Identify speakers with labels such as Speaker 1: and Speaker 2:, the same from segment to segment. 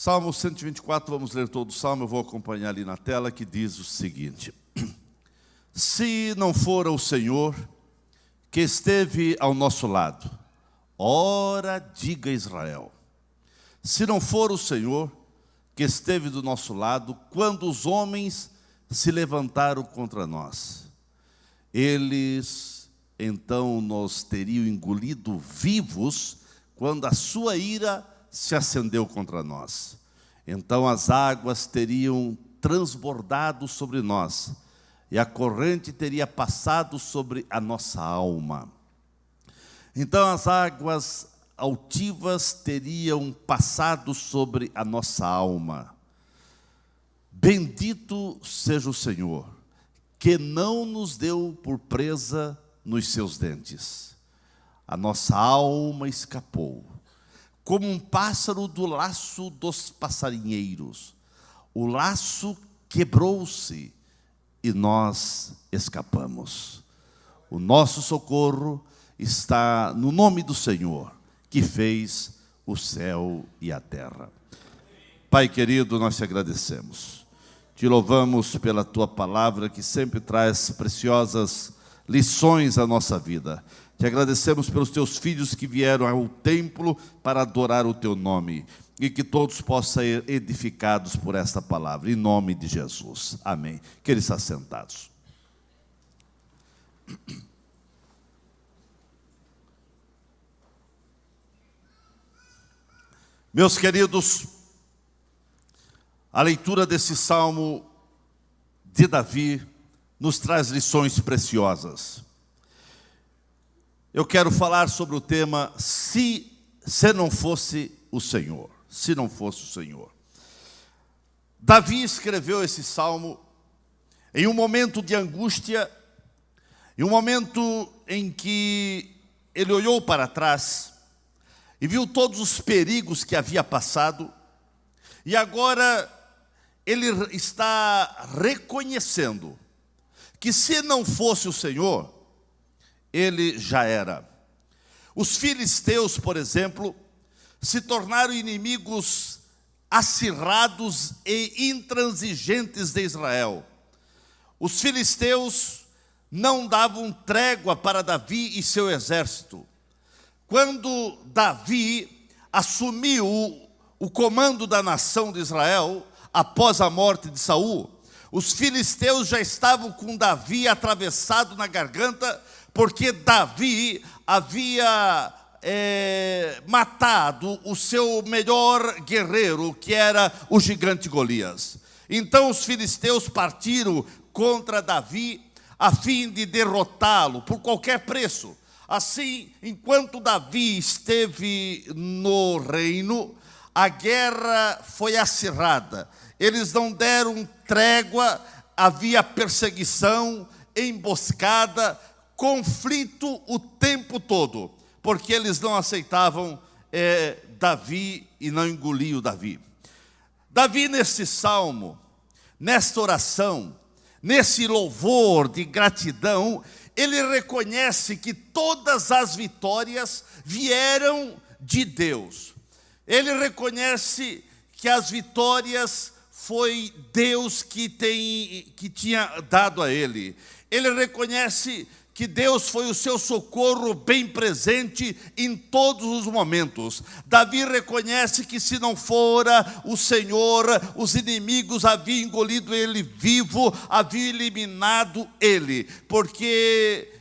Speaker 1: Salmo 124, vamos ler todo o Salmo, eu vou acompanhar ali na tela, que diz o seguinte: se não for o Senhor que esteve ao nosso lado, ora diga Israel, se não for o Senhor que esteve do nosso lado, quando os homens se levantaram contra nós, eles então nos teriam engolido vivos, quando a sua ira se acendeu contra nós. Então as águas teriam transbordado sobre nós, e a corrente teria passado sobre a nossa alma. Então as águas altivas teriam passado sobre a nossa alma. Bendito seja o Senhor, que não nos deu por presa nos seus dentes. A nossa alma escapou, como um pássaro do laço dos passarinheiros. O laço quebrou-se e nós escapamos. O nosso socorro está no nome do Senhor, que fez o céu e a terra. Pai querido, nós te agradecemos. Te louvamos pela tua palavra, que sempre traz preciosas lições à nossa vida. Te agradecemos pelos teus filhos que vieram ao templo para adorar o teu nome, e que todos possam ser edificados por esta palavra, em nome de Jesus. Amém. Que eles estão sentados. Meus queridos, a leitura desse salmo de Davi nos traz lições preciosas. Eu quero falar sobre o tema, se não fosse o Senhor. Se não fosse o Senhor. Davi escreveu esse salmo em um momento de angústia, em um momento em que ele olhou para trás e viu todos os perigos que havia passado, e agora ele está reconhecendo que se não fosse o Senhor, ele já era. Os filisteus, por exemplo, se tornaram inimigos acirrados e intransigentes de Israel. Os filisteus não davam trégua para Davi e seu exército. Quando Davi assumiu o comando da nação de Israel, após a morte de Saul, os filisteus já estavam com Davi atravessado na garganta, porque Davi havia matado o seu melhor guerreiro, que era o gigante Golias. Então os filisteus partiram contra Davi a fim de derrotá-lo por qualquer preço. Assim, enquanto Davi esteve no reino, a guerra foi acirrada. Eles não deram trégua, havia perseguição, emboscada, conflito o tempo todo, porque eles não aceitavam Davi e não engoliam Davi. Davi, nesse salmo, nesta oração, nesse louvor de gratidão, ele reconhece que todas as vitórias vieram de Deus. Ele reconhece que as vitórias foi Deus que tinha dado a ele. Ele reconhece que Deus foi o seu socorro bem presente em todos os momentos. Davi reconhece que se não fora o Senhor, os inimigos haviam engolido ele vivo, haviam eliminado ele, porque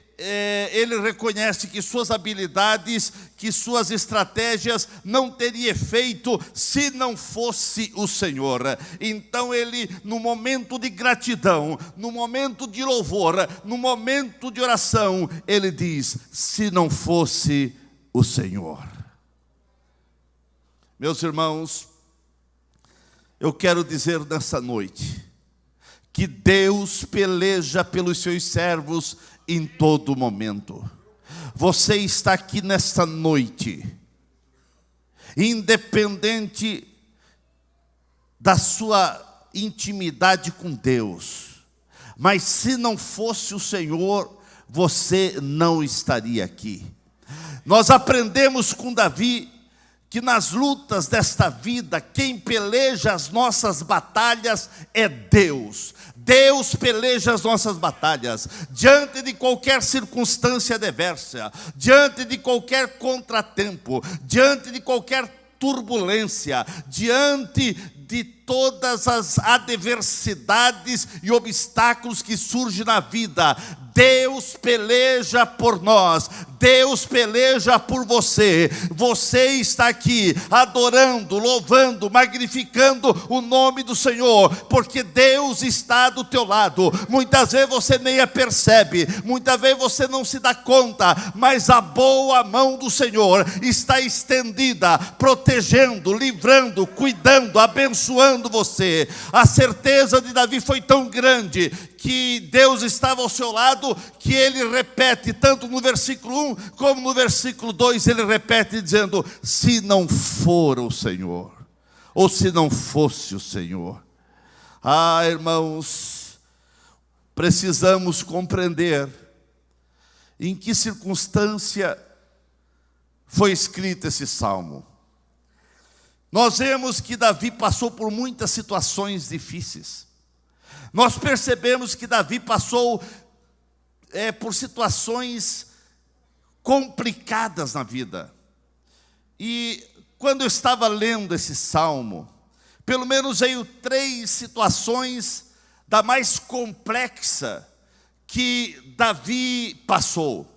Speaker 1: ele reconhece que suas habilidades, que suas estratégias não teriam efeito se não fosse o Senhor. Então ele, no momento de gratidão, no momento de louvor, no momento de oração, ele diz, se não fosse o Senhor. Meus irmãos, eu quero dizer nessa noite, que Deus peleja pelos seus servos em todo momento. Você está aqui nesta noite, independente da sua intimidade com Deus, mas se não fosse o Senhor, você não estaria aqui. Nós aprendemos com Davi que nas lutas desta vida, quem peleja as nossas batalhas é Deus. Deus peleja as nossas batalhas, diante de qualquer circunstância adversa, diante de qualquer contratempo, diante de qualquer turbulência, diante de todas as adversidades e obstáculos que surgem na vida. Deus peleja por nós, Deus peleja por você. Você está aqui adorando, louvando, magnificando o nome do Senhor, porque Deus está do teu lado. Muitas vezes você nem a percebe, muitas vezes você não se dá conta, mas a boa mão do Senhor está estendida, protegendo, livrando, cuidando, abençoando você. A certeza de Davi foi tão grande que Deus estava ao seu lado, que ele repete, tanto no versículo 1 como no versículo 2, ele repete dizendo: se não for o Senhor, ou se não fosse o Senhor. Ah, irmãos, precisamos compreender em que circunstância foi escrito esse salmo. Nós vemos que Davi passou por muitas situações difíceis. Nós percebemos que Davi passou por situações complicadas na vida. E quando eu estava lendo esse salmo, pelo menos veio 3 situações da mais complexa que Davi passou.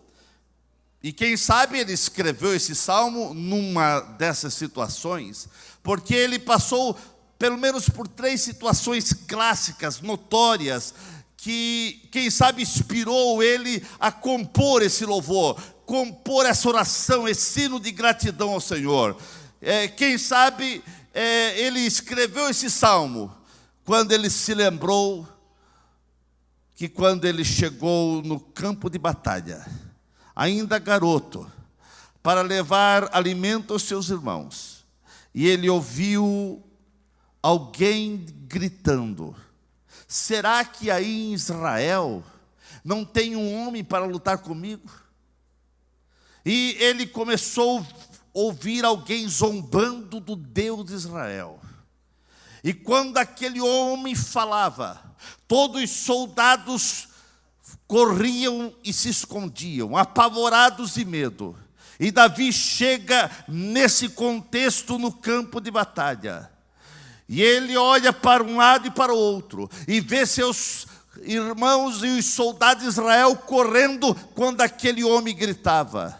Speaker 1: E quem sabe ele escreveu esse salmo numa dessas situações, porque ele passou pelo menos por 3 situações clássicas, notórias, que quem sabe inspirou ele a compor esse louvor, compor essa oração, esse hino de gratidão ao Senhor. Quem sabe ele escreveu esse salmo quando ele se lembrou que quando ele chegou no campo de batalha, ainda garoto, para levar alimento aos seus irmãos, e ele ouviu alguém gritando: será que aí em Israel não tem um homem para lutar comigo? E ele começou a ouvir alguém zombando do Deus de Israel. E quando aquele homem falava, todos os soldados corriam e se escondiam, apavorados de medo. E Davi chega nesse contexto no campo de batalha. E ele olha para um lado e para o outro, e vê seus irmãos e os soldados de Israel correndo quando aquele homem gritava.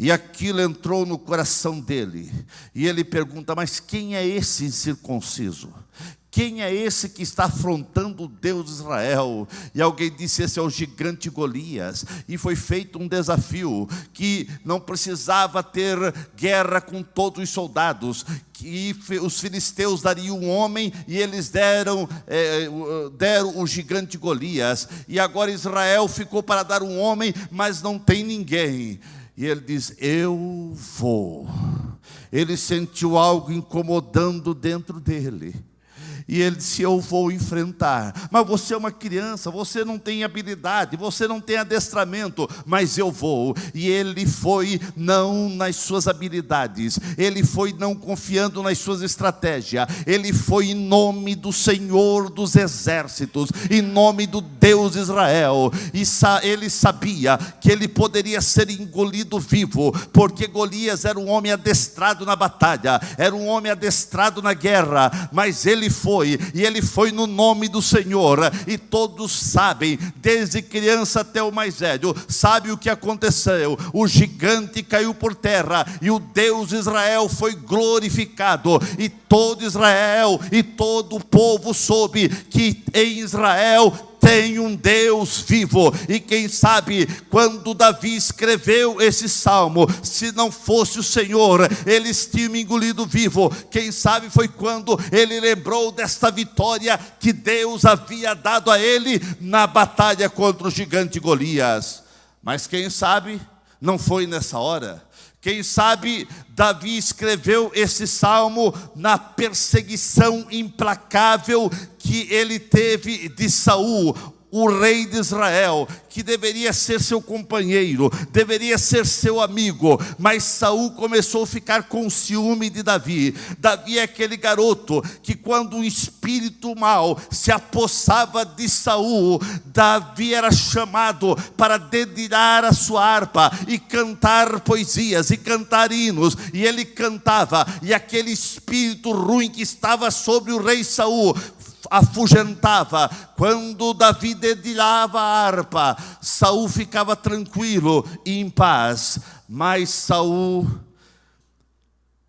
Speaker 1: E aquilo entrou no coração dele. E ele pergunta: mas quem é esse incircunciso? Quem é esse que está afrontando o Deus de Israel? E alguém disse: esse é o gigante Golias. E foi feito um desafio, que não precisava ter guerra com todos os soldados, que os filisteus dariam um homem, e eles deram o gigante Golias. E agora Israel ficou para dar um homem, mas não tem ninguém. E ele diz: eu vou. Ele sentiu algo incomodando dentro dele. E ele disse: eu vou enfrentar. Mas você é uma criança, você não tem habilidade, você não tem adestramento, mas eu vou. E ele foi não nas suas habilidades, ele foi não confiando nas suas estratégias, ele foi em nome do Senhor dos exércitos, em nome do Deus de Israel. E ele sabia que ele poderia ser engolido vivo, porque Golias era um homem adestrado na batalha, era um homem adestrado na guerra, mas ele foi. E ele foi no nome do Senhor. E todos sabem, desde criança até o mais velho, sabe o que aconteceu. O gigante caiu por terra, e o Deus de Israel foi glorificado. E todo Israel e todo o povo soube que em Israel tem um Deus vivo. E quem sabe, quando Davi escreveu esse salmo, se não fosse o Senhor, eles tinham engolido vivo. Quem sabe foi quando ele lembrou desta vitória que Deus havia dado a ele na batalha contra o gigante Golias. Mas quem sabe não foi nessa hora. Quem sabe Davi escreveu esse salmo na perseguição implacável que ele teve de Saul, o rei de Israel, que deveria ser seu companheiro, deveria ser seu amigo, mas Saul começou a ficar com ciúme de Davi. Davi é aquele garoto que, quando um espírito mau se apossava de Saul, Davi era chamado para dedilhar a sua harpa e cantar poesias e cantar hinos, e ele cantava, e aquele espírito ruim que estava sobre o rei Saul afugentava. Quando Davi dedilhava a harpa, Saul ficava tranquilo e em paz. Mas Saul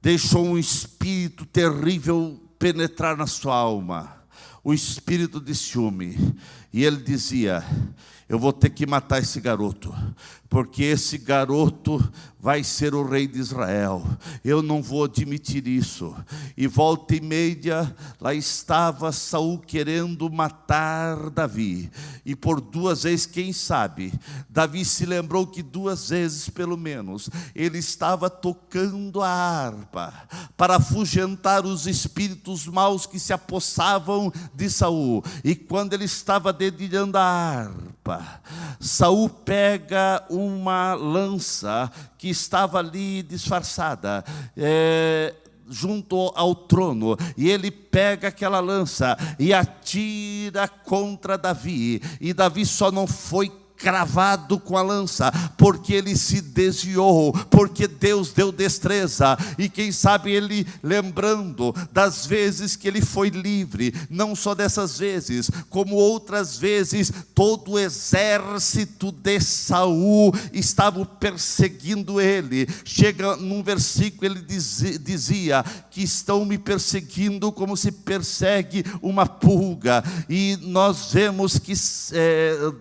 Speaker 1: deixou um espírito terrível penetrar na sua alma, o espírito de ciúme, e ele dizia: eu vou ter que matar esse garoto, porque esse garoto vai ser o rei de Israel. Eu não vou admitir isso. E volta e meia, lá estava Saul querendo matar Davi. E por 2 vezes, quem sabe, Davi se lembrou que 2 vezes pelo menos, ele estava tocando a harpa para afugentar os espíritos maus que se apossavam de Saul. E quando ele estava dedilhando a harpa, Saul pega uma lança que estava ali disfarçada, junto ao trono, e ele pega aquela lança e atira contra Davi, e Davi só não foi cravado com a lança, porque ele se desviou, porque Deus deu destreza. E quem sabe ele, lembrando das vezes que ele foi livre, não só dessas vezes, como outras vezes, todo o exército de Saul estava perseguindo ele. Chega num versículo, ele dizia que estão me perseguindo como se persegue uma pulga. E nós vemos que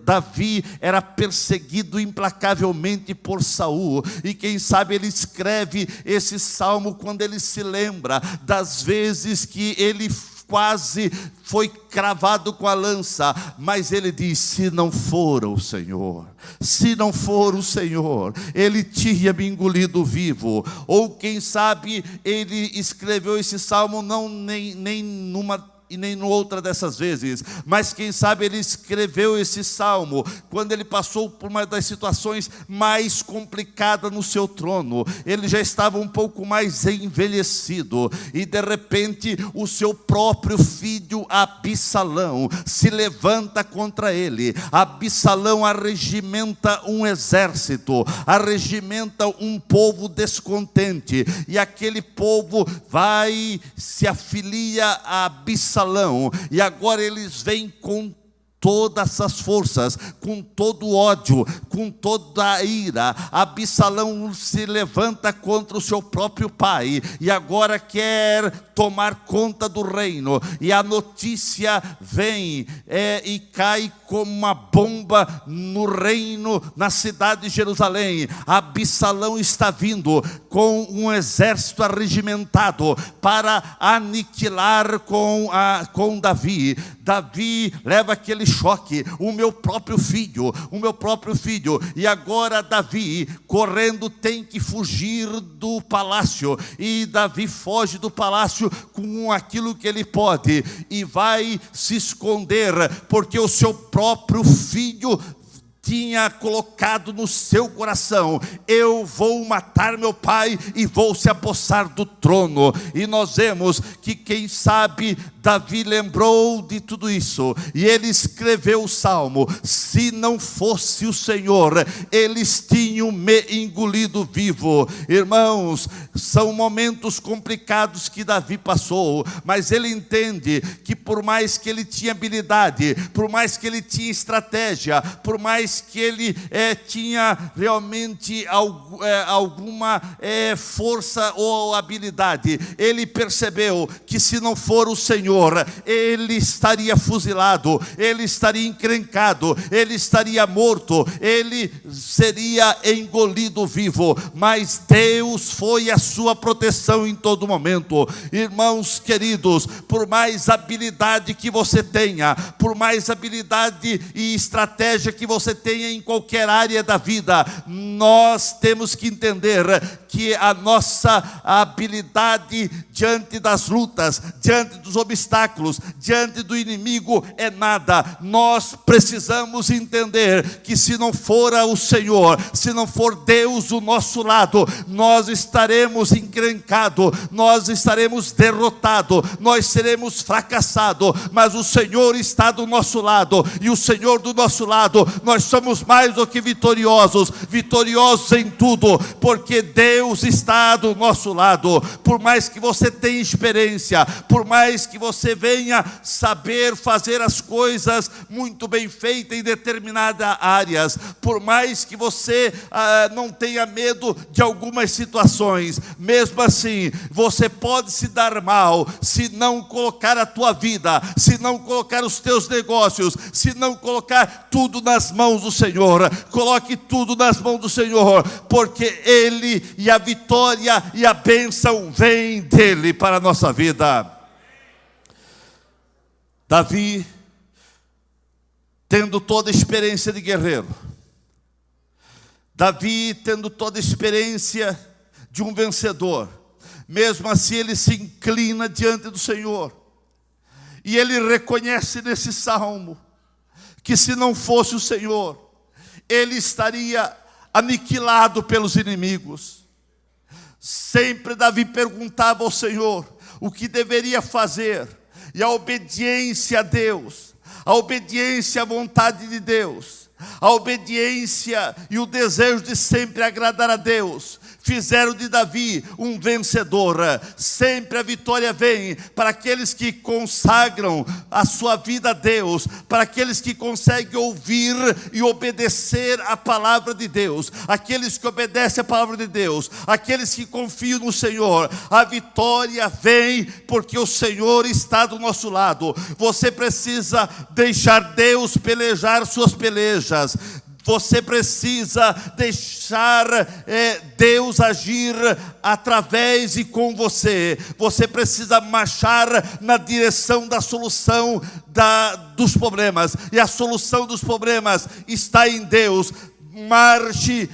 Speaker 1: Davi era perseguido implacavelmente por Saul, e quem sabe ele escreve esse salmo quando ele se lembra das vezes que ele quase foi cravado com a lança, mas ele diz: se não for o Senhor, se não for o Senhor, ele tinha me engolido vivo. Ou quem sabe ele escreveu esse salmo nem numa e nem outra dessas vezes, mas quem sabe ele escreveu esse salmo quando ele passou por uma das situações mais complicadas no seu trono. Ele já estava um pouco mais envelhecido, e de repente o seu próprio filho Absalão se levanta contra ele. Absalão arregimenta um exército, arregimenta um povo descontente, e aquele povo vai, se afilia a Absalão, e agora eles vêm com todas as forças, com todo o ódio, com toda a ira. Absalão se levanta contra o seu próprio pai, e agora quer tomar conta do reino. E a notícia vem e cai como uma bomba no reino, na cidade de Jerusalém. Absalão está vindo com um exército arregimentado para aniquilar com Davi. Davi leva aquele choque: o meu próprio filho, e agora Davi, correndo, tem que fugir do palácio, e Davi foge do palácio com aquilo que ele pode, e vai se esconder, porque o seu próprio filho tinha colocado no seu coração: eu vou matar meu pai e vou se apossar do trono. E nós vemos que, quem sabe, Davi lembrou de tudo isso, e ele escreveu o salmo: se não fosse o Senhor, eles tinham me engolido vivo. Irmãos, são momentos complicados que Davi passou, mas ele entende que, por mais que ele tinha habilidade, por mais que ele tinha estratégia, por mais que ele tinha realmente alguma força ou habilidade, ele percebeu que, se não for o Senhor, ele estaria fuzilado, ele estaria encrencado, ele estaria morto, ele seria engolido vivo. Mas Deus foi a sua proteção em todo momento. Irmãos queridos, por mais habilidade que você tenha, por mais habilidade e estratégia que você tenha em qualquer área da vida, nós temos que entender que a nossa habilidade diante das lutas, diante dos obstáculos, diante do inimigo é nada. Nós precisamos entender que se não for o Senhor, se não for Deus do nosso lado, nós estaremos encrencados, nós estaremos derrotados, nós seremos fracassados, mas o Senhor está do nosso lado, e o Senhor do nosso lado, nós somos mais do que vitoriosos, vitoriosos em tudo, porque Deus está do nosso lado. Por mais que você tenha experiência, por mais que você venha saber fazer as coisas muito bem feitas em determinadas áreas, por mais que você não tenha medo de algumas situações, mesmo assim, você pode se dar mal, se não colocar a tua vida, se não colocar os teus negócios, se não colocar tudo nas mãos do Senhor. Coloque tudo nas mãos do Senhor, porque Ele e a vitória e a bênção vêm dEle para a nossa vida. Davi, tendo toda a experiência de guerreiro, Davi tendo toda a experiência de um vencedor, mesmo assim ele se inclina diante do Senhor, e ele reconhece nesse salmo, que se não fosse o Senhor, ele estaria aniquilado pelos inimigos. Sempre Davi perguntava ao Senhor o que deveria fazer, e a obediência a Deus, a obediência à vontade de Deus, a obediência e o desejo de sempre agradar a Deus, fizeram de Davi um vencedor. Sempre a vitória vem para aqueles que consagram a sua vida a Deus, para aqueles que conseguem ouvir e obedecer a palavra de Deus, aqueles que obedecem a palavra de Deus, aqueles que confiam no Senhor. A vitória vem porque o Senhor está do nosso lado. Você precisa deixar Deus pelejar suas pelejas. Você precisa deixar Deus agir através e com você. Você precisa marchar na direção da solução dos problemas. E a solução dos problemas está em Deus. Marche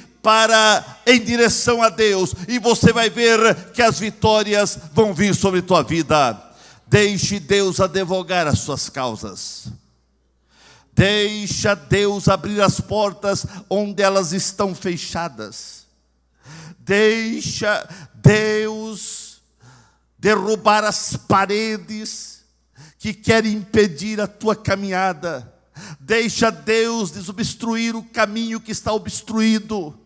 Speaker 1: em direção a Deus, e você vai ver que as vitórias vão vir sobre tua vida. Deixe Deus advogar as suas causas. Deixa Deus abrir as portas onde elas estão fechadas. Deixa Deus derrubar as paredes que querem impedir a tua caminhada. Deixa Deus desobstruir o caminho que está obstruído.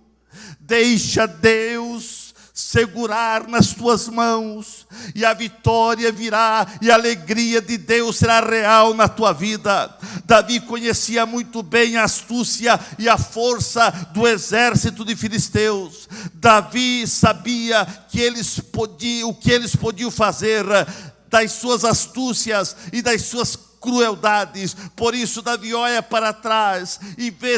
Speaker 1: Deixa Deus segurar nas tuas mãos, e a vitória virá, e a alegria de Deus será real na tua vida. Davi conhecia muito bem a astúcia e a força do exército de filisteus. Davi sabia o que eles podiam fazer das suas astúcias e das suas crueldades. Por isso Davi olha para trás e vê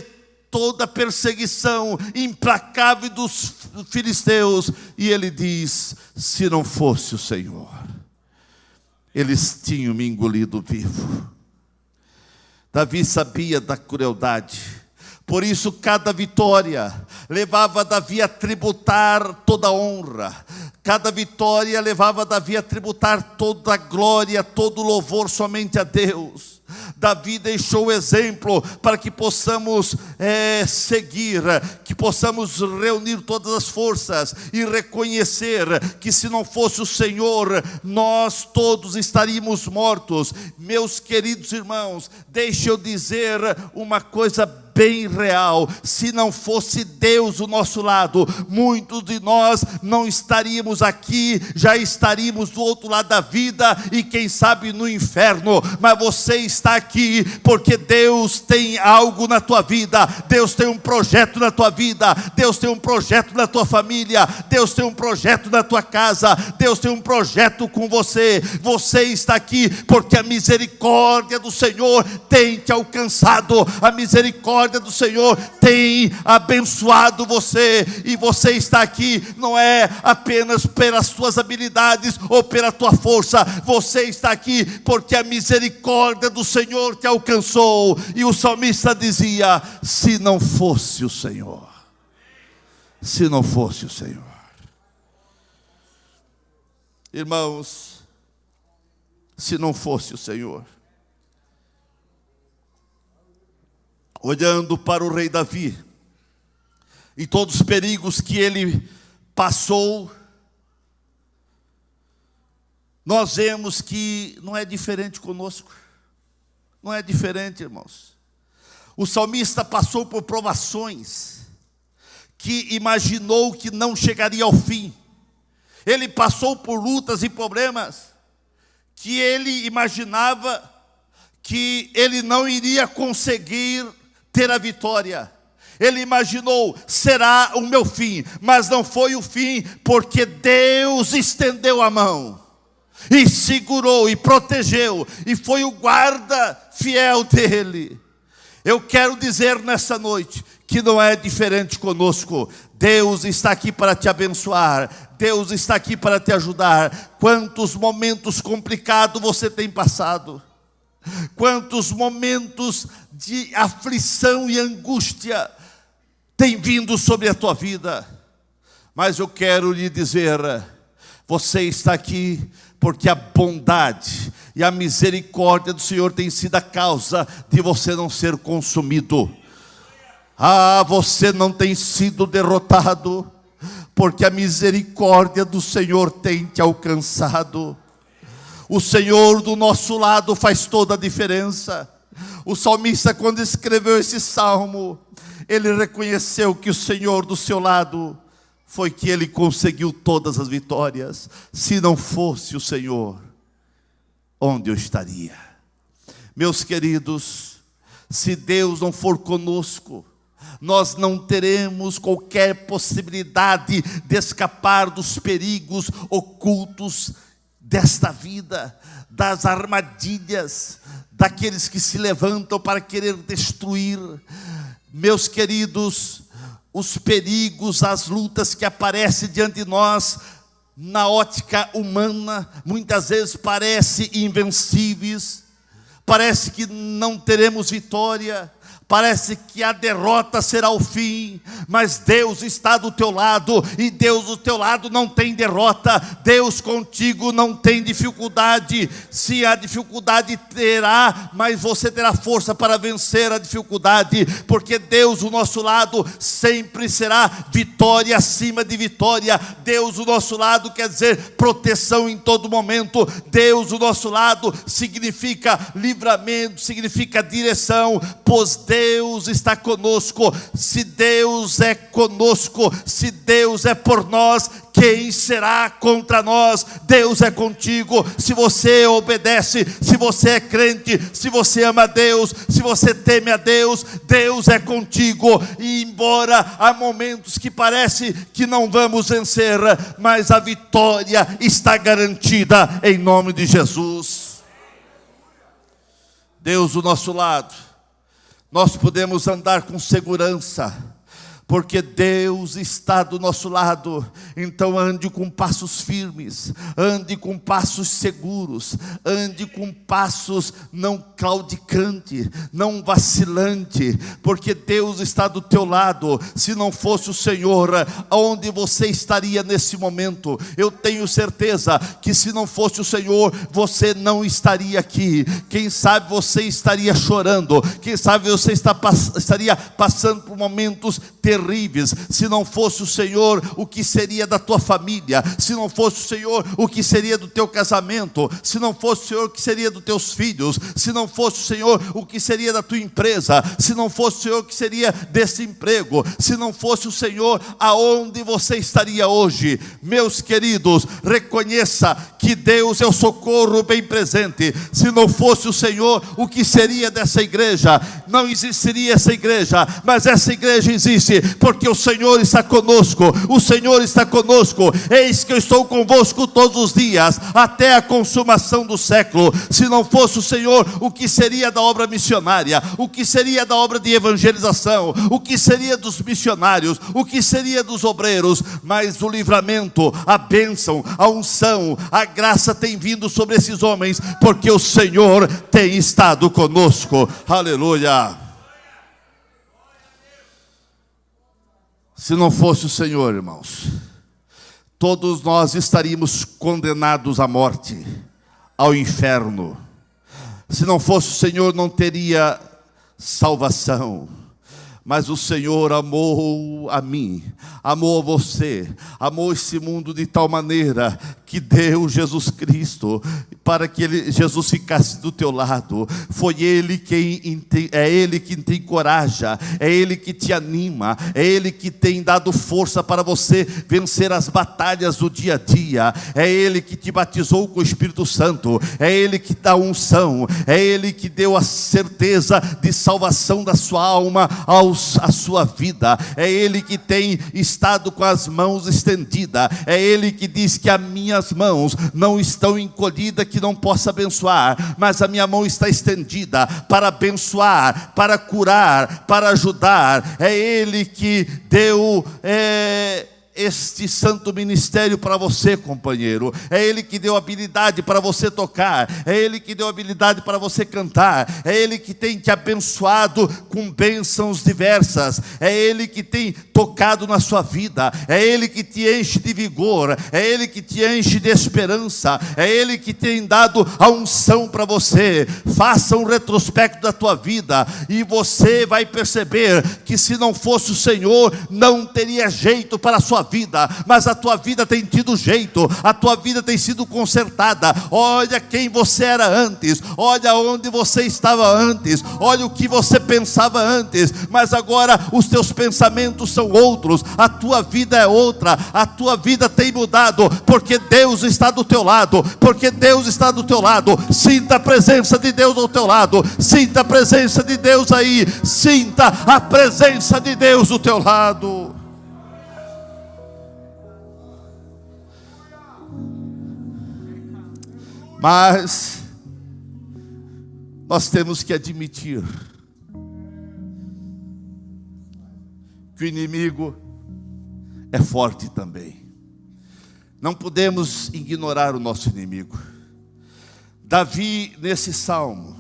Speaker 1: toda a perseguição implacável dos filisteus, e ele diz: se não fosse o Senhor, eles tinham me engolido vivo. Davi sabia da crueldade, por isso cada vitória levava Davi a tributar toda a honra. Cada vitória levava Davi a tributar toda a glória, todo o louvor somente a Deus. Davi deixou o exemplo para que possamos seguir, que possamos reunir todas as forças e reconhecer que se não fosse o Senhor, nós todos estaríamos mortos. Meus queridos irmãos, deixe eu dizer uma coisa bem real: se não fosse Deus do nosso lado, muitos de nós não estaríamos aqui, já estaríamos do outro lado da vida, e quem sabe no inferno. Mas você está aqui porque Deus tem algo na tua vida. Deus tem um projeto na tua vida. Deus tem um projeto na tua família. Deus tem um projeto na tua casa. Deus tem um projeto com você. Você está aqui porque a misericórdia do Senhor tem te alcançado. A misericórdia do Senhor tem abençoado você, e você está aqui não é apenas pelas tuas habilidades ou pela tua força. Você está aqui porque a misericórdia do Senhor te alcançou. E o salmista dizia: se não fosse o Senhor, se não fosse o Senhor. Irmãos, se não fosse o Senhor, olhando para o rei Davi, e todos os perigos que ele passou, nós vemos que não é diferente conosco. Não é diferente, irmãos. O salmista passou por provações que imaginou que não chegaria ao fim. Ele passou por lutas e problemas que ele imaginava que ele não iria conseguir ter a vitória. Ele imaginou, será o meu fim, mas não foi o fim, porque Deus estendeu a mão e segurou e protegeu, e foi o guarda fiel dele. Eu quero dizer nessa noite que não é diferente conosco. Deus está aqui para te abençoar, Deus está aqui para te ajudar. Quantos momentos complicados você tem passado, quantos momentos de aflição e angústia tem vindo sobre a tua vida, mas eu quero lhe dizer, você está aqui porque a bondade e a misericórdia do Senhor tem sido a causa de você não ser consumido. Você não tem sido derrotado, porque a misericórdia do Senhor tem te alcançado. O Senhor do nosso lado faz toda a diferença. O salmista, quando escreveu esse salmo, ele reconheceu que o Senhor do seu lado foi que ele conseguiu todas as vitórias. Se não fosse o Senhor, onde eu estaria? Meus queridos, se Deus não for conosco, nós não teremos qualquer possibilidade de escapar dos perigos ocultos desta vida, das armadilhas daqueles que se levantam para querer destruir. Meus queridos, os perigos, as lutas que aparecem diante de nós, na ótica humana, muitas vezes parecem invencíveis, parece que não teremos vitória, parece que a derrota será o fim, mas Deus está do teu lado, e Deus do teu lado não tem derrota. Deus contigo não tem dificuldade. Se a dificuldade terá, mas você terá força para vencer a dificuldade, porque Deus do nosso lado sempre será vitória acima de vitória. Deus do nosso lado quer dizer proteção em todo momento. Deus do nosso lado significa livramento, significa direção, pois Deus está conosco. Se Deus é conosco, se Deus é por nós, quem será contra nós? Deus é contigo. Se você obedece, se você é crente, se você ama a Deus, se você teme a Deus, Deus é contigo. E embora há momentos que parece que não vamos vencer, mas a vitória está garantida em nome de Jesus. Deus do nosso lado, nós podemos andar com segurança, porque Deus está do nosso lado. Então ande com passos firmes, ande com passos seguros, ande com passos não claudicantes, não vacilante, porque Deus está do teu lado. Se não fosse o Senhor, aonde você estaria nesse momento? Eu tenho certeza que se não fosse o Senhor, você não estaria aqui. Quem sabe você estaria chorando, quem sabe você estaria passando por momentos terríveis. Se não fosse o Senhor, o que seria da tua família? Se não fosse o Senhor, o que seria do teu casamento? Se não fosse o Senhor, o que seria dos teus filhos? Se não fosse o Senhor, o que seria da tua empresa? Se não fosse o Senhor, o que seria desse emprego? Se não fosse o Senhor, aonde você estaria hoje? Meus queridos, reconheça que Deus é o socorro bem presente. Se não fosse o Senhor, o que seria dessa igreja? Não existiria essa igreja, mas essa igreja existe porque o Senhor está conosco. O Senhor está conosco. Eis que eu estou convosco todos os dias, até a consumação do século. Se não fosse o Senhor, o que seria da obra missionária? O que seria da obra de evangelização? O que seria dos missionários? O que seria dos obreiros? Mas o livramento, a bênção, a unção, a graça tem vindo sobre esses homens, porque o Senhor tem estado conosco. Aleluia. Se não fosse o Senhor, irmãos, todos nós estaríamos condenados à morte, ao inferno. Se não fosse o Senhor, não teria salvação. Mas o Senhor amou a mim, amou a você, amou esse mundo de tal maneira que deu Jesus Cristo para que Jesus ficasse do teu lado. Foi Ele quem te encoraja, é Ele que te anima, é Ele que tem dado força para você vencer as batalhas do dia a dia, é Ele que te batizou com o Espírito Santo, é Ele que dá unção, é Ele que deu a certeza de salvação da sua alma a sua vida, é Ele que tem estado com as mãos estendidas, é Ele que diz que as minhas mãos não estão encolhidas que não possa abençoar, mas a minha mão está estendida para abençoar, para curar, para ajudar. É Ele que deu este santo ministério para você, companheiro. É Ele que deu habilidade para você tocar, é Ele que deu habilidade para você cantar, é Ele que tem te abençoado com bênçãos diversas, é Ele que tem tocado na sua vida, é Ele que te enche de vigor, é Ele que te enche de esperança, é Ele que tem dado a unção para você. Faça um retrospecto da tua vida e você vai perceber que se não fosse o Senhor, não teria jeito para a sua vida, mas a tua vida tem tido jeito, a tua vida tem sido consertada. Olha quem você era antes, olha onde você estava antes, olha o que você pensava antes, mas agora os teus pensamentos são outros, a tua vida é outra, a tua vida tem mudado, porque Deus está do teu lado, porque Deus está do teu lado. Sinta a presença de Deus ao teu lado, sinta a presença de Deus aí, sinta a presença de Deus do teu lado. Mas nós temos que admitir que o inimigo é forte também. Não podemos ignorar o nosso inimigo. Davi, nesse salmo,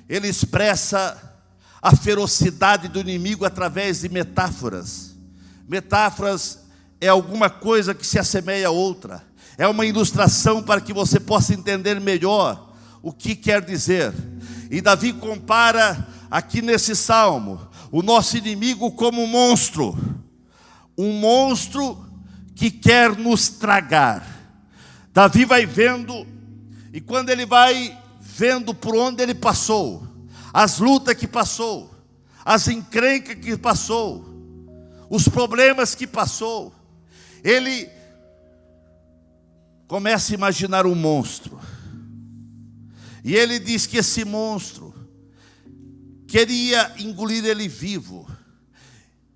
Speaker 1: ele expressa a ferocidade do inimigo através de metáforas. Metáforas é alguma coisa que se assemelha a outra. É uma ilustração para que você possa entender melhor o que quer dizer. E Davi compara aqui nesse salmo o nosso inimigo como um monstro que quer nos tragar. Davi vai vendo, e quando ele vai vendo por onde ele passou, as lutas que passou, as encrencas que passou, os problemas que passou, ele começa a imaginar um monstro. E ele diz que esse monstro queria engolir ele vivo.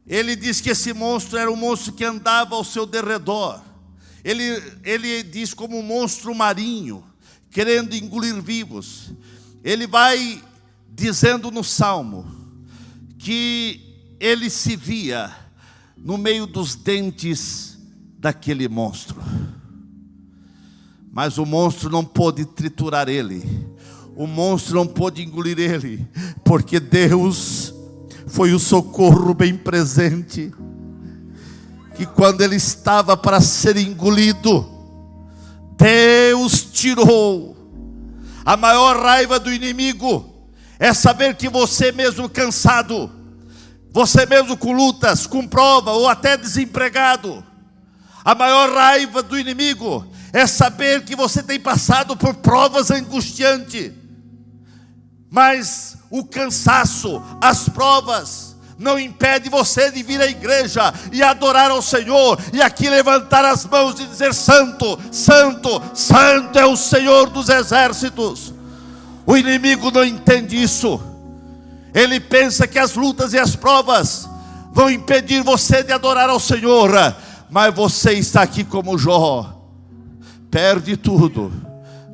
Speaker 1: Ele diz que esse monstro era um monstro que andava ao seu derredor. Ele diz como um monstro marinho, querendo engolir vivos. Ele vai dizendo no salmo que ele se via no meio dos dentes daquele monstro. Mas o monstro não pôde triturar ele, o monstro não pôde engolir ele, porque Deus foi o socorro bem presente, que quando ele estava para ser engolido, Deus tirou. A maior raiva do inimigo é saber que você mesmo cansado, você mesmo com lutas, com prova ou até desempregado, a maior raiva do inimigo é saber que você tem passado por provas angustiantes, mas o cansaço, as provas, não impede você de vir à igreja e adorar ao Senhor, e aqui levantar as mãos e dizer: Santo, Santo, Santo é o Senhor dos exércitos. O inimigo não entende isso. Ele pensa que as lutas e as provas vão impedir você de adorar ao Senhor, mas você está aqui como Jó. Perde tudo,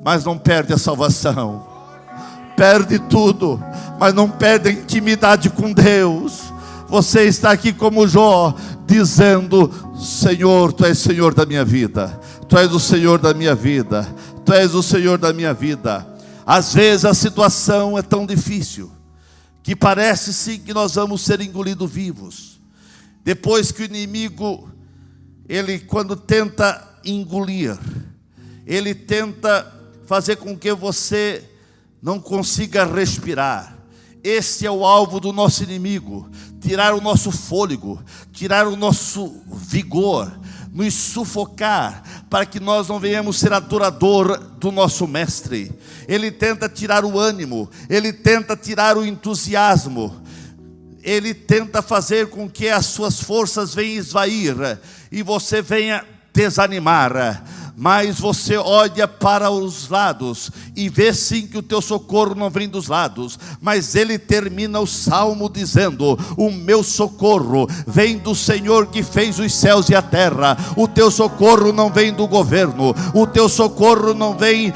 Speaker 1: mas não perde a salvação. Perde tudo, mas não perde a intimidade com Deus. Você está aqui como Jó, dizendo: Senhor, Tu és Senhor da minha vida, Tu és o Senhor da minha vida, Tu és o Senhor da minha vida. Às vezes a situação é tão difícil que parece sim que nós vamos ser engolidos vivos. Depois que o inimigo ele quando tenta engolir, ele tenta fazer com que você não consiga respirar. Esse é o alvo do nosso inimigo: tirar o nosso fôlego, tirar o nosso vigor, nos sufocar, para que nós não venhamos ser adorador do nosso mestre. Ele tenta tirar o ânimo, ele tenta tirar o entusiasmo, ele tenta fazer com que as suas forças venham esvair e você venha desanimar. Mas você olha para os lados e vê sim que o teu socorro não vem dos lados. Mas ele termina o salmo dizendo: o meu socorro vem do Senhor que fez os céus e a terra. O teu socorro não vem do governo, o teu socorro não vem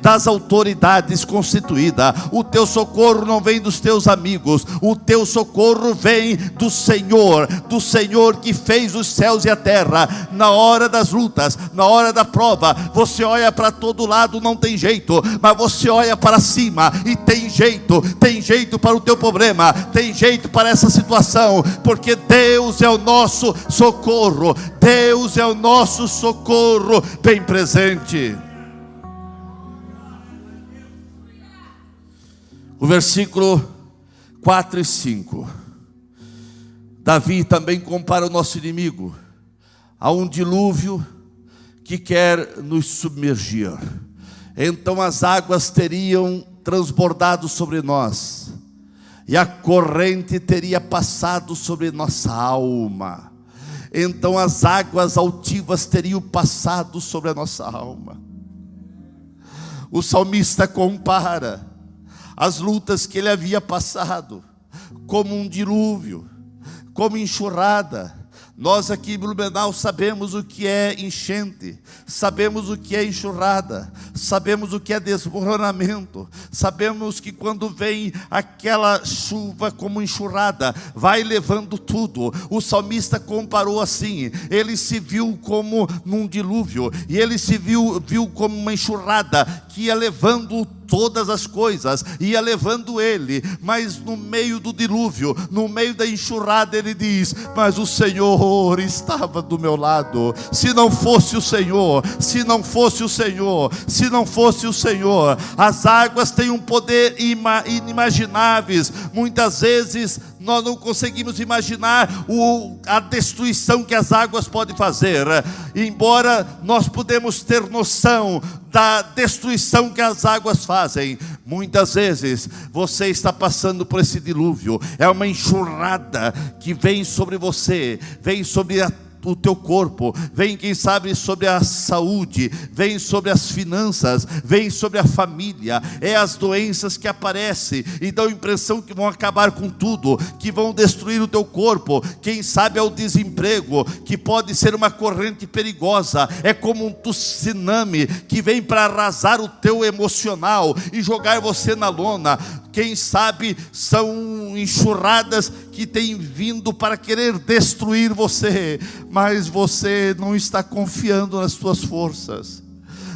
Speaker 1: das autoridades constituídas, o teu socorro não vem dos teus amigos, o teu socorro vem do Senhor que fez os céus e a terra. Na hora das lutas, na hora da prova, você olha para todo lado, não tem jeito, mas você olha para cima e tem jeito para o teu problema, tem jeito para essa situação, porque Deus é o nosso socorro, Deus é o nosso socorro bem presente. O versículo 4 e 5, Davi também compara o nosso inimigo a um dilúvio que quer nos submergir. Então as águas teriam transbordado sobre nós, e a corrente teria passado sobre nossa alma. Então as águas altivas teriam passado sobre a nossa alma. O salmista compara as lutas que ele havia passado como um dilúvio, como enxurrada. Nós aqui em Blumenau sabemos o que é enchente, sabemos o que é enxurrada, sabemos o que é desmoronamento, sabemos que quando vem aquela chuva como enxurrada, vai levando tudo. O salmista comparou assim: ele se viu como num dilúvio, e ele se viu como uma enxurrada que ia levando todas as coisas, ia levando ele. Mas no meio do dilúvio, no meio da enxurrada, ele diz: mas o Senhor estava do meu lado. Se não fosse o Senhor, se não fosse o Senhor, se não fosse o Senhor. As águas têm um poder inimagináveis. Muitas vezes nós não conseguimos imaginar a destruição que as águas podem fazer, embora nós podemos ter noção da destruição que as águas fazem. Muitas vezes você está passando por esse dilúvio, é uma enxurrada que vem sobre você, vem sobre o teu corpo, vem quem sabe sobre a saúde, vem sobre as finanças, vem sobre a família, é as doenças que aparecem e dão a impressão que vão acabar com tudo, que vão destruir o teu corpo. Quem sabe é o desemprego, que pode ser uma corrente perigosa, é como um tsunami que vem para arrasar o teu emocional e jogar você na lona. Quem sabe são enxurradas que têm vindo para querer destruir você, mas você não está confiando nas suas forças.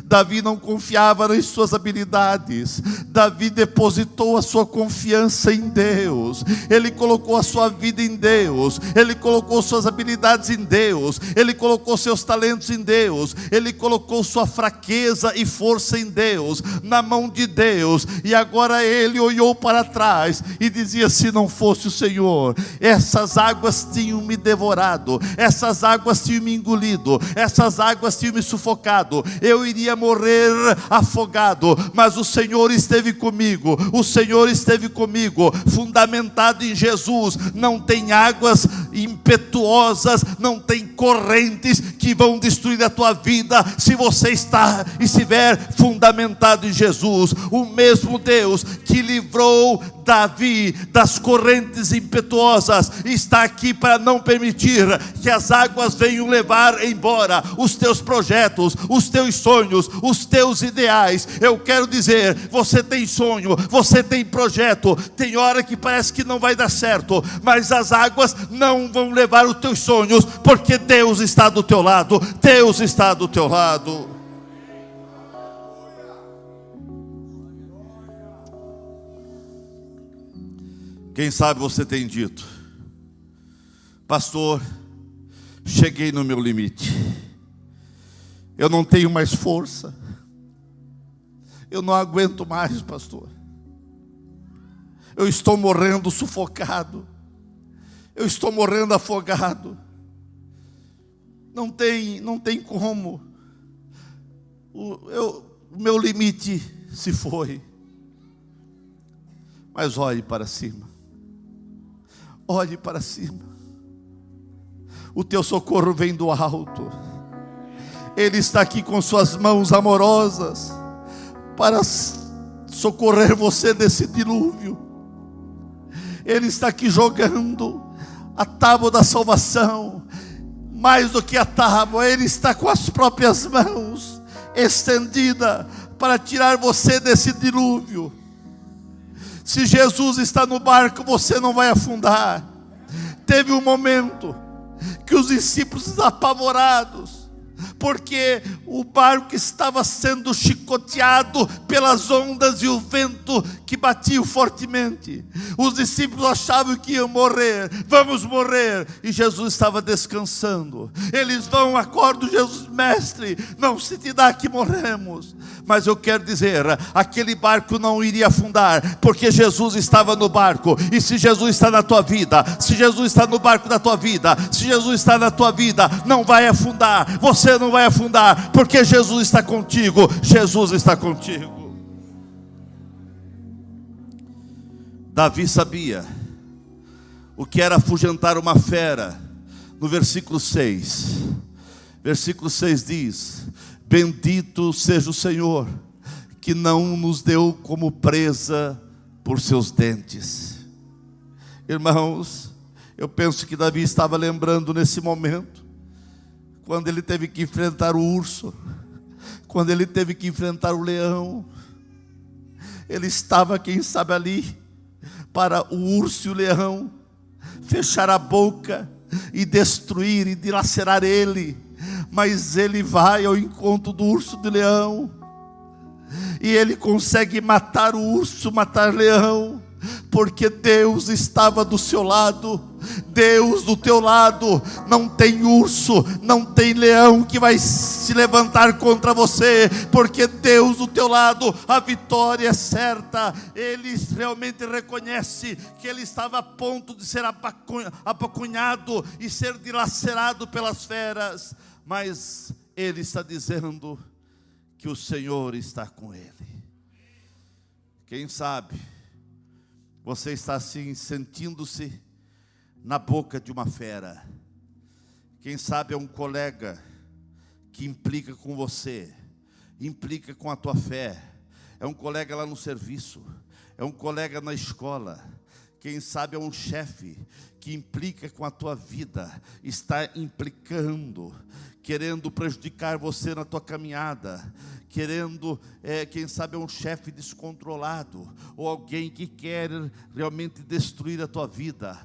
Speaker 1: Davi não confiava nas suas habilidades. Davi depositou a sua confiança em Deus. Ele colocou a sua vida em Deus. Ele colocou suas habilidades em Deus. Ele colocou seus talentos em Deus. Ele colocou sua fraqueza e força em Deus, na mão de Deus. E agora ele olhou para trás e dizia: se não fosse o Senhor, essas águas tinham me devorado, essas águas tinham me engolido, essas águas tinham me sufocado, eu iria morrer afogado. Mas o Senhor esteve comigo, o Senhor esteve comigo. Fundamentado em Jesus, não tem águas impetuosas, não tem correntes que vão destruir a tua vida, se você estiver fundamentado em Jesus. O mesmo Deus que livrou Davi das correntes impetuosas está aqui para não permitir que as águas venham levar embora os teus projetos, os teus sonhos, os teus ideais. Eu quero dizer, você tem sonho, você tem projeto, tem hora que parece que não vai dar certo, mas as águas não vão levar os teus sonhos, porque Deus está do teu lado. Deus está do teu lado. Quem sabe você tem dito: pastor, cheguei no meu limite. Eu não tenho mais força. Eu não aguento mais, pastor. Eu estou morrendo sufocado. Eu estou morrendo afogado. Não tem como. O meu limite se foi. Mas olhe para cima. Olhe para cima. O teu socorro vem do alto. Ele está aqui com suas mãos amorosas para socorrer você desse dilúvio. Ele está aqui jogando a tábua da salvação. Mais do que a tábua, Ele está com as próprias mãos estendida para tirar você desse dilúvio. Se Jesus está no barco, você não vai afundar. Teve um momento que os discípulos apavorados, porque o barco estava sendo chicoteado pelas ondas e o vento que batia fortemente. Os discípulos achavam que iam morrer. Vamos morrer. E Jesus estava descansando. Eles vão, acordam, Jesus, mestre, não se te dá que morremos. Mas eu quero dizer, aquele barco não iria afundar, porque Jesus estava no barco. E se Jesus está na tua vida, se Jesus está no barco da tua vida, se Jesus está na tua vida, não vai afundar. Você não vai afundar, porque Jesus está contigo. Jesus está contigo. Davi sabia o que era afugentar uma fera. No versículo 6. Versículo 6 diz: bendito seja o Senhor, que não nos deu como presa por seus dentes. Irmãos, eu penso que Davi estava lembrando nesse momento, quando ele teve que enfrentar o urso, quando ele teve que enfrentar o leão. Ele estava, quem sabe, ali para o urso e o leão fechar a boca e destruir e dilacerar ele. Mas ele vai ao encontro do urso e do leão, e ele consegue matar o urso, matar o leão, porque Deus estava do seu lado. Deus do teu lado. Não tem urso, não tem leão que vai se levantar contra você, porque Deus do teu lado. A vitória é certa. Ele realmente reconhece que ele estava a ponto de ser apacunhado e ser dilacerado pelas feras, mas ele está dizendo que o Senhor está com ele. Quem sabe você está assim, sentindo-se na boca de uma fera. Quem sabe é um colega que implica com você, implica com a tua fé. É um colega lá no serviço, é um colega na escola. Quem sabe é um chefe que implica com a tua vida, está implicando, querendo prejudicar você na tua caminhada, querendo, quem sabe é um chefe descontrolado, ou alguém que quer realmente destruir a tua vida.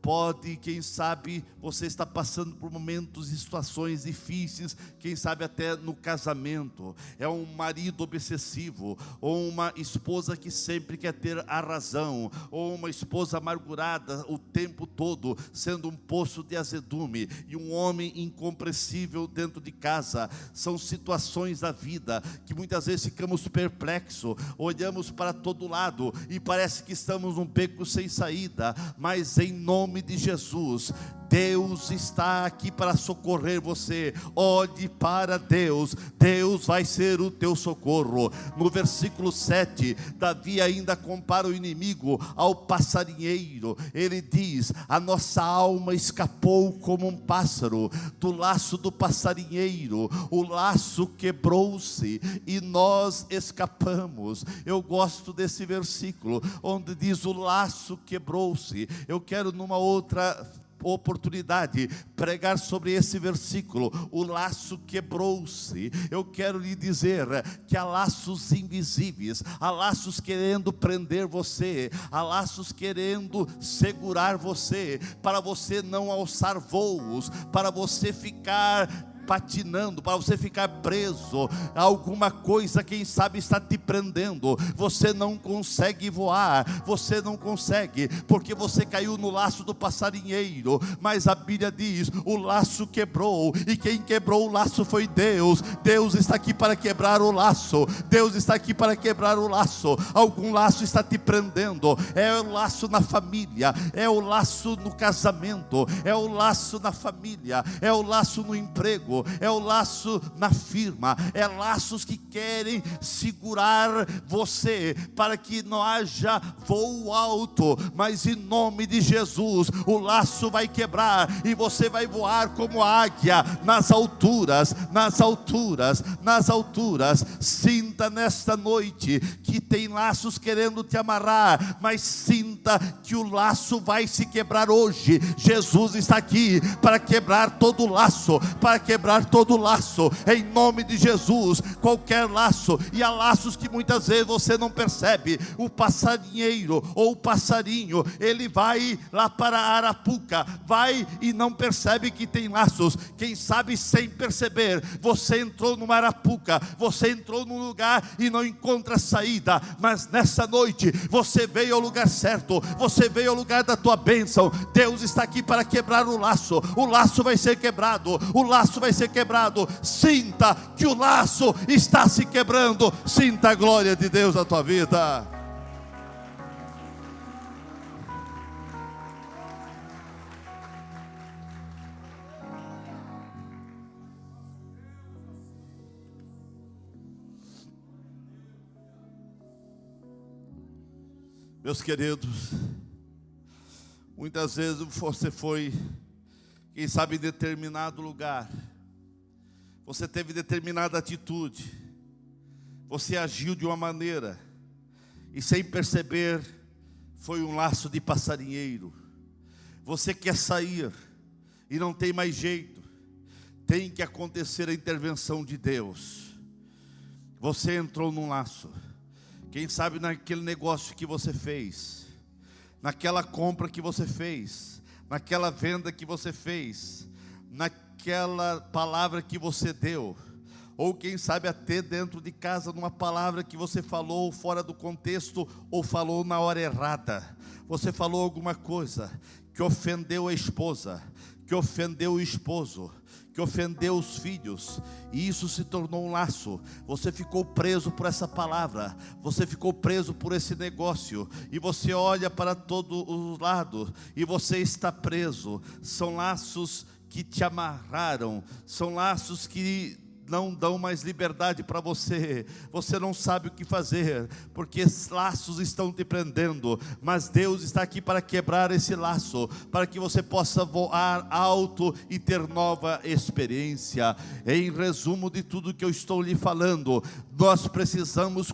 Speaker 1: Pode, quem sabe, você está passando por momentos e situações difíceis, quem sabe até no casamento. É um marido obsessivo, ou uma esposa que sempre quer ter a razão, ou uma esposa amargurada o tempo todo, sendo um poço de azedume, e um homem incompreensível dentro de casa. São situações da vida que muitas vezes ficamos perplexos, olhamos para todo lado e parece que estamos num beco sem saída, mas em nome de Jesus, Deus está aqui para socorrer você. Olhe para Deus, Deus vai ser o teu socorro. No versículo 7, Davi ainda compara o inimigo ao passarinheiro. Ele diz: a nossa alma escapou como um pássaro do laço do passarinheiro. O laço quebrou-se e nós escapamos. Eu gosto desse versículo onde diz: o laço quebrou-se. Eu quero numa outra oportunidade pregar sobre esse versículo. O laço quebrou-se. Eu quero lhe dizer que há laços invisíveis, há laços querendo prender você, há laços querendo segurar você, para você não alçar voos, para você ficar patinando, para você ficar preso. Alguma coisa, quem sabe, está te prendendo. Você não consegue voar, você não consegue, porque você caiu no laço do passarinheiro. Mas a Bíblia diz: o laço quebrou, e quem quebrou o laço foi Deus. Deus está aqui para quebrar o laço. Deus está aqui para quebrar o laço. Algum laço está te prendendo. É o laço na família, é o laço no casamento, é o laço na família, é o laço no emprego, é o laço na firma. É laços que querem segurar você para que não haja voo alto. Mas em nome de Jesus, o laço vai quebrar e você vai voar como águia nas alturas, nas alturas, nas alturas. Sinta nesta noite que tem laços querendo te amarrar, mas sinta que o laço vai se quebrar hoje. Jesus está aqui para quebrar todo laço, para quebrar todo laço, em nome de Jesus. Qualquer laço, e há laços que muitas vezes você não percebe. O passarinheiro ou o passarinho, ele vai lá para a arapuca, vai e não percebe que tem laços. Quem sabe, sem perceber, você entrou numa arapuca, você entrou num lugar e não encontra saída. Mas nessa noite você veio ao lugar certo, você veio ao lugar da tua bênção. Deus está aqui para quebrar o laço. O laço vai ser quebrado, o laço vai ser quebrado. Sinta que o laço está se quebrando. Sinta a glória de Deus na tua vida. Meus queridos, muitas vezes você foi, quem sabe, em determinado lugar, você teve determinada atitude, você agiu de uma maneira, e sem perceber, foi um laço de passarinheiro. Você quer sair, e não tem mais jeito, tem que acontecer a intervenção de Deus. Você entrou num laço. Quem sabe naquele negócio que você fez, naquela compra que você fez, naquela venda que você fez, naquela palavra que você deu, ou quem sabe até dentro de casa, numa palavra que você falou fora do contexto, ou falou na hora errada. Você falou alguma coisa que ofendeu a esposa, que ofendeu o esposo, que ofendeu os filhos, e isso se tornou um laço. Você ficou preso por essa palavra, você ficou preso por esse negócio, e você olha para todos os lados, e você está preso. São laços que te amarraram, são laços que não dão mais liberdade para você. Você não sabe o que fazer, porque laços estão te prendendo. Mas Deus está aqui para quebrar esse laço, para que você possa voar alto e ter nova experiência. Em resumo de tudo que eu estou lhe falando, nós precisamos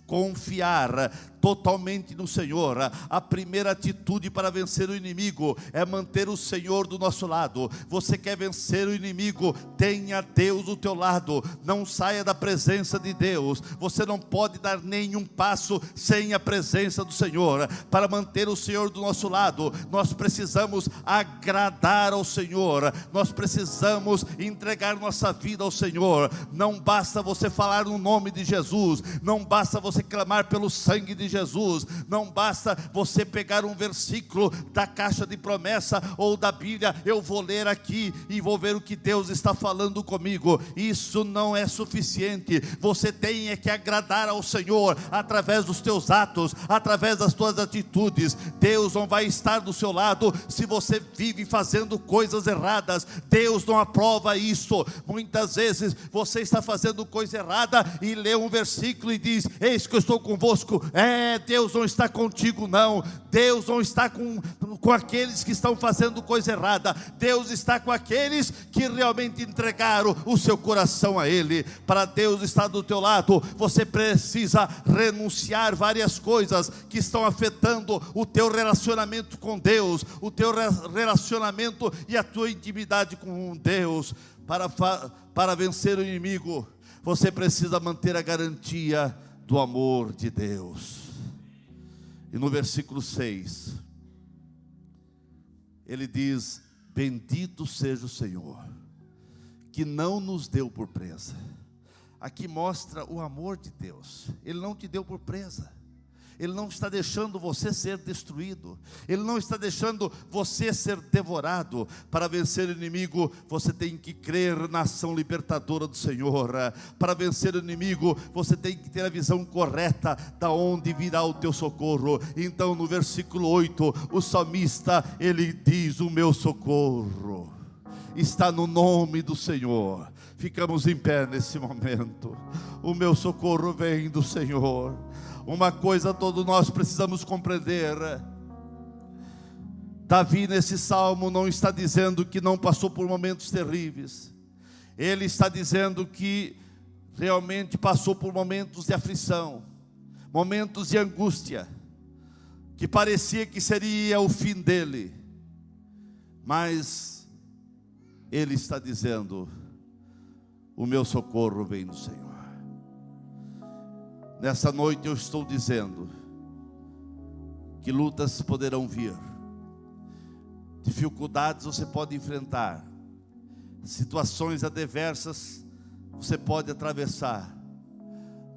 Speaker 1: confiar totalmente no Senhor. A primeira atitude para vencer o inimigo é manter o Senhor do nosso lado. Você quer vencer o inimigo? Tenha Deus do teu lado. Não saia da presença de Deus. Você não pode dar nenhum passo sem a presença do Senhor. Para manter o Senhor do nosso lado, nós precisamos agradar ao Senhor. Nós precisamos entregar nossa vida ao Senhor. Não basta você falar no nome de Jesus, não basta você clamar pelo sangue de Jesus, não basta você pegar um versículo da caixa de promessa ou da Bíblia. Eu vou ler aqui e vou ver o que Deus está falando comigo. Isso não é suficiente. Você tem que agradar ao Senhor através dos teus atos, através das tuas atitudes. Deus não vai estar do seu lado se você vive fazendo coisas erradas. Deus não aprova isso. Muitas vezes você está fazendo coisa errada e lê um versículo e diz: eis que eu estou convosco. Deus não está contigo, não. Deus não está com aqueles que estão fazendo coisa errada. Deus está com aqueles que realmente entregaram o seu coração a Ele. Para Deus estar do teu lado, você precisa renunciar várias coisas que estão afetando o teu relacionamento com Deus, o teu relacionamento e a tua intimidade com Deus. Para vencer o inimigo, você precisa manter a garantia do amor de Deus. E no versículo 6, ele diz: bendito seja o Senhor, que não nos deu por presa. Aqui mostra o amor de Deus. Ele não te deu por presa. Ele não está deixando você ser destruído. Ele não está deixando você ser devorado. Para vencer o inimigo, você tem que crer na ação libertadora do Senhor. Para vencer o inimigo, você tem que ter a visão correta da onde virá o teu socorro. Então no versículo 8, o salmista, ele diz: o meu socorro está no nome do Senhor. Ficamos em pé nesse momento. O meu socorro vem do Senhor. Uma coisa todos nós precisamos compreender: Davi nesse salmo não está dizendo que não passou por momentos terríveis. Ele está dizendo que realmente passou por momentos de aflição, momentos de angústia, que parecia que seria o fim dele. Mas ele está dizendo: o meu socorro vem do Senhor. Nessa noite eu estou dizendo que lutas poderão vir, dificuldades você pode enfrentar, situações adversas você pode atravessar,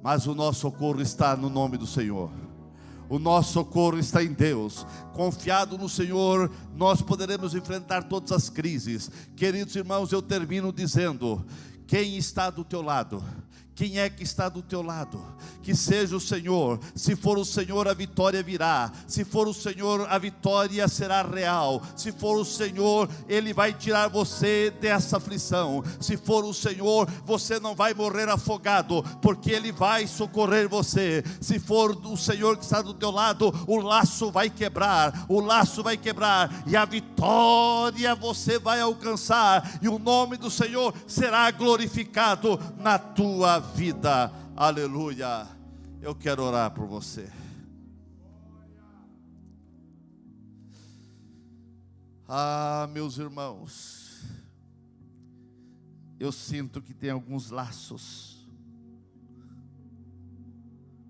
Speaker 1: mas o nosso socorro está no nome do Senhor. O nosso socorro está em Deus. Confiado no Senhor, nós poderemos enfrentar todas as crises. Queridos irmãos, eu termino dizendo: quem está do teu lado? Quem é que está do teu lado? Que seja o Senhor. Se for o Senhor, a vitória virá. Se for o Senhor, a vitória será real. Se for o Senhor, Ele vai tirar você dessa aflição. Se for o Senhor, você não vai morrer afogado, porque Ele vai socorrer você. Se for o Senhor que está do teu lado, o laço vai quebrar. O laço vai quebrar e a vitória você vai alcançar. E o nome do Senhor será glorificado na tua vida. Aleluia. Eu quero orar por você. Meus irmãos, eu sinto que tem alguns laços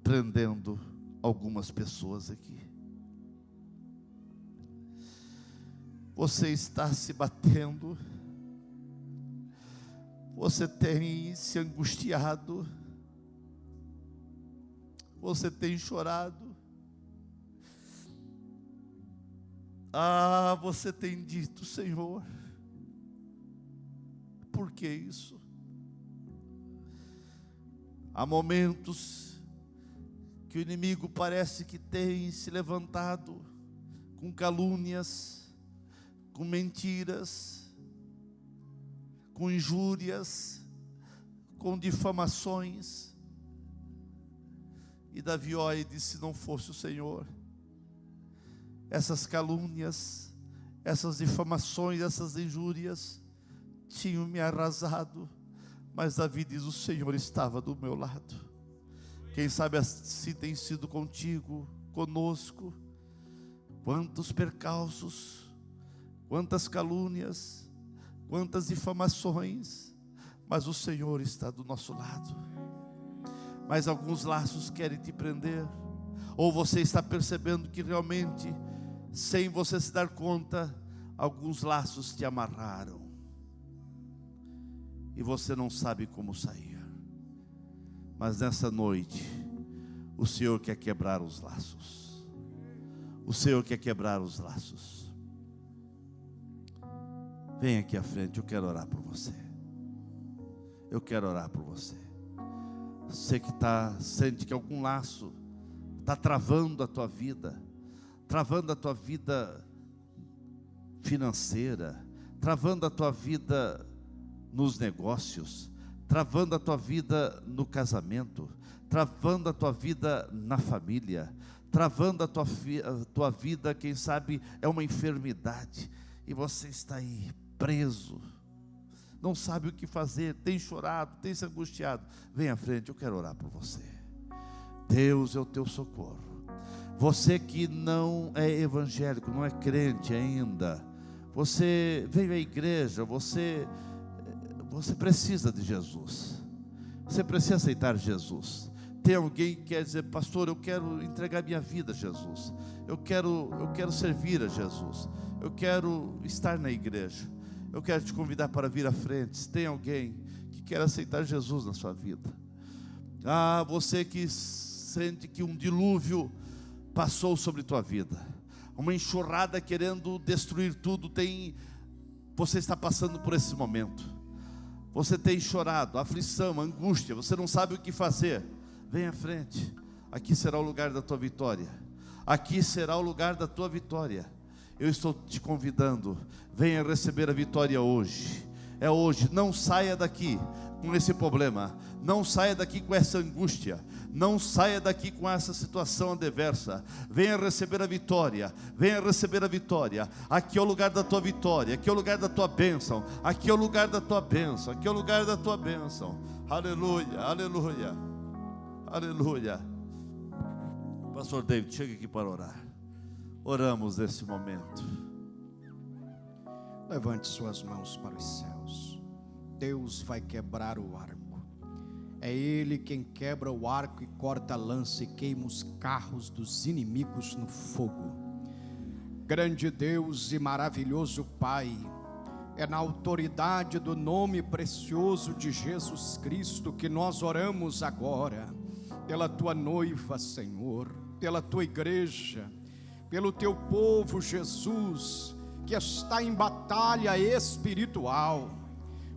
Speaker 1: prendendo algumas pessoas aqui. Você está se batendo, você tem se angustiado, você tem chorado. Você tem dito: Senhor, por que isso? Há momentos que o inimigo parece que tem se levantado com calúnias, com mentiras, com injúrias, com difamações. E Davi olha e disse: se não fosse o Senhor, essas calúnias, essas difamações, essas injúrias tinham me arrasado. Mas Davi diz: o Senhor estava do meu lado. Quem sabe assim tem sido contigo, conosco. Quantos percalços, quantas calúnias, quantas difamações, mas o Senhor está do nosso lado. Mas alguns laços querem te prender, ou você está percebendo que realmente, sem você se dar conta, alguns laços te amarraram, e você não sabe como sair. Mas nessa noite, o Senhor quer quebrar os laços. O Senhor quer quebrar os laços. Vem aqui à frente, eu quero orar por você. Eu quero orar por você. Você que sente que algum laço está travando a tua vida, travando a tua vida financeira, travando a tua vida nos negócios, travando a tua vida no casamento, travando a tua vida na família, travando a tua vida, quem sabe é uma enfermidade, e você está aí preso, não sabe o que fazer, tem chorado, tem se angustiado. Vem à frente, eu quero orar por você. Deus é o teu socorro. Você que não é evangélico, não é crente ainda, você veio à igreja, você precisa de Jesus. Você precisa aceitar Jesus. Tem alguém que quer dizer: pastor, eu quero entregar minha vida a Jesus. Eu quero servir a Jesus. Eu quero estar na igreja. eu quero te convidar para vir à frente. Se tem alguém que quer aceitar Jesus na sua vida, você que sente que um dilúvio passou sobre tua vida, uma enxurrada querendo destruir tudo, você está passando por esse momento, você tem chorado, aflição, angústia, você não sabe o que fazer, vem à frente, aqui será o lugar da tua vitória, aqui será o lugar da tua vitória. Eu estou te convidando, venha receber a vitória hoje, é hoje. Não saia daqui com esse problema, não saia daqui com essa angústia, não saia daqui com essa situação adversa. Venha receber a vitória, venha receber a vitória. Aqui é o lugar da tua vitória, aqui é o lugar da tua bênção, aqui é o lugar da tua bênção, aqui é o lugar da tua bênção. Aleluia, aleluia, aleluia. Pastor David, chega aqui para orar. Oramos nesse momento.
Speaker 2: Levante suas mãos para os céus. Deus vai quebrar o arco. É Ele quem quebra o arco e corta a lança e queima os carros dos inimigos no fogo. Grande Deus e maravilhoso Pai, é na autoridade do nome precioso de Jesus Cristo que nós oramos agora, pela tua noiva, Senhor, pela tua igreja, pelo teu povo, Jesus, que está em batalha espiritual,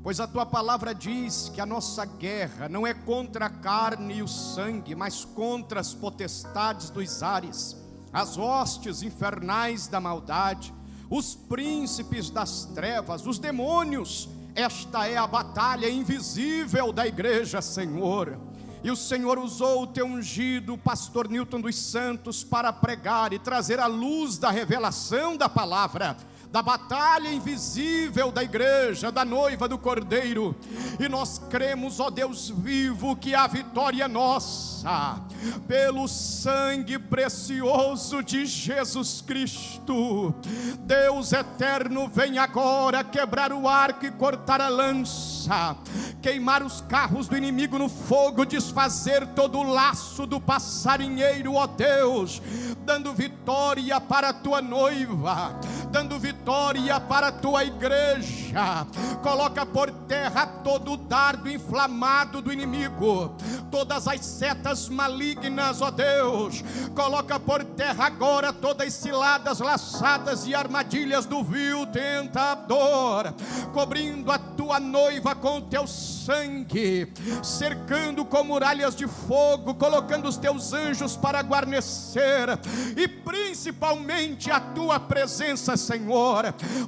Speaker 2: pois a tua palavra diz que a nossa guerra não é contra a carne e o sangue, mas contra as potestades dos ares, as hostes infernais da maldade, os príncipes das trevas, os demônios. Esta é a batalha invisível da igreja, Senhor. E o Senhor usou o teu ungido, pastor Newton dos Santos, para pregar e trazer a luz da revelação da palavra, da batalha invisível da igreja, da noiva do Cordeiro. E nós cremos, ó Deus vivo, que a vitória é nossa, pelo sangue precioso de Jesus Cristo. Deus eterno, vem agora quebrar o arco e cortar a lança, queimar os carros do inimigo no fogo, desfazer todo o laço do passarinheiro, ó Deus, dando vitória para a tua noiva, dando vitória para a tua igreja. Coloca por terra todo o dardo inflamado do inimigo, todas as setas malignas, ó Deus. Coloca por terra agora todas as ciladas, laçadas e armadilhas do vil tentador, cobrindo a tua noiva com teu sangue, cercando com muralhas de fogo, colocando os teus anjos para guarnecer, e principalmente a tua presença, Senhor,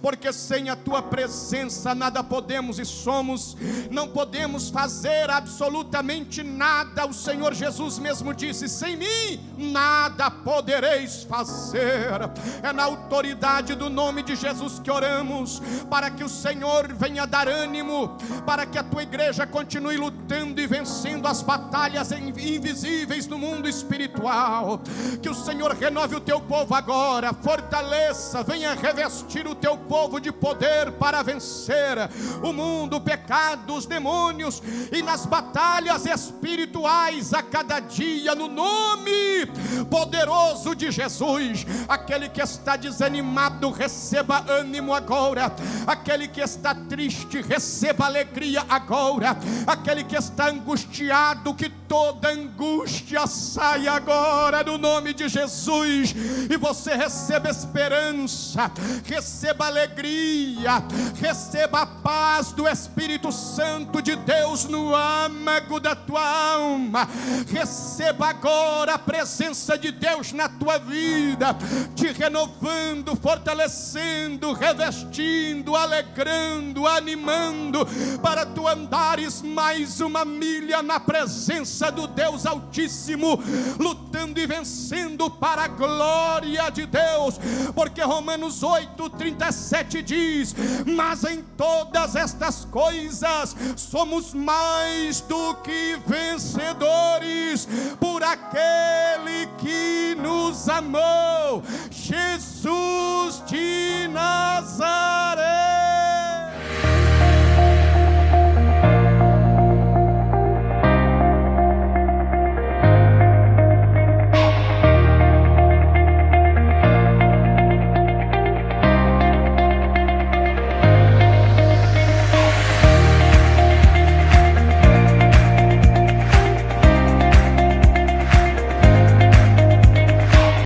Speaker 2: porque sem a tua presença nada podemos e somos, não podemos fazer absolutamente nada. O Senhor Jesus mesmo disse: sem mim nada podereis fazer. É na autoridade do nome de Jesus que oramos, para que o Senhor venha dar ânimo, para que a tua igreja continue lutando e vencendo as batalhas invisíveis no mundo espiritual. Que o Senhor renove o teu povo agora, fortaleça, venha revestir o teu povo de poder para vencer o mundo, o pecado, os demônios, e nas batalhas espirituais a cada dia, no nome poderoso de Jesus. Aquele que está desanimado, receba ânimo agora. Aquele que está triste, receba alegria agora. Aquele que está angustiado, que toda angústia saia agora no nome de Jesus, e você receba esperança, receba alegria, receba a paz do Espírito Santo de Deus no âmago da tua alma. Receba agora a presença de Deus na tua vida, te renovando, fortalecendo, revestindo, alegrando, animando, para tu andares mais uma milha na presença do Deus Altíssimo, lutando e vencendo para a glória de Deus, porque Romanos 8:37 diz: mas em todas estas coisas somos mais do que vencedores por aquele que nos amou, Jesus de Nazaré.